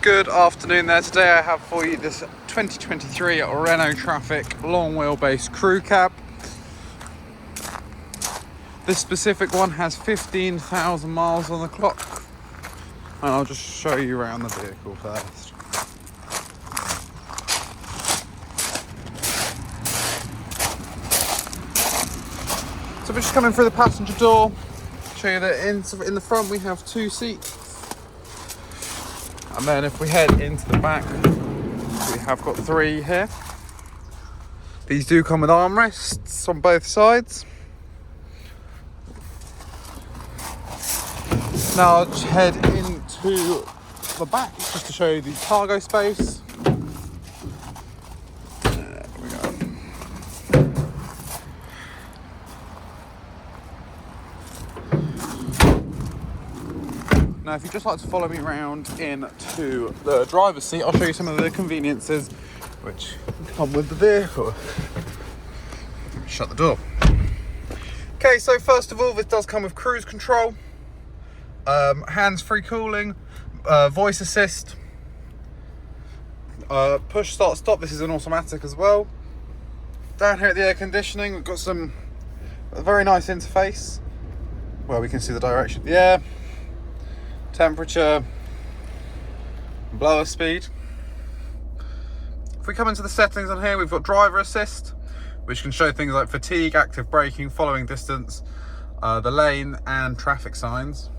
Good afternoon there. Today I have for you this 2023 Renault Traffic long wheelbase crew cab. This specific one has 15,000 miles on the clock, and I'll just show you around the vehicle first. So we're just coming through the passenger door. Show you that in the front we have 2 seats. And then if we head into the back, we have got 3 here. These do come with armrests on both sides. Now I'll just head into the back just to show you the cargo space. There we go. Now, if you'd just like to follow me around into the driver's seat, I'll show you some of the conveniences which come with the vehicle. Shut the door. Okay, so first of all, this does come with cruise control, hands-free cooling, voice assist, push start stop. This is an automatic as well. Down here at the air conditioning, we've got a very nice interface where we can see the direction of the air, temperature, blower speed. If we come into the settings on here, we've got driver assist, which can show things like fatigue, active braking, following distance, the lane and traffic signs.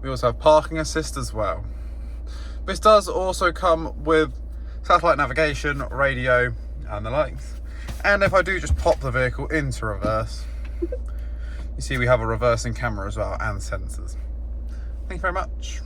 We also have parking assist as well. This does also come with satellite navigation, radio and the likes. And if I do just pop the vehicle into reverse, you see we have a reversing camera as well and sensors. Thank you very much.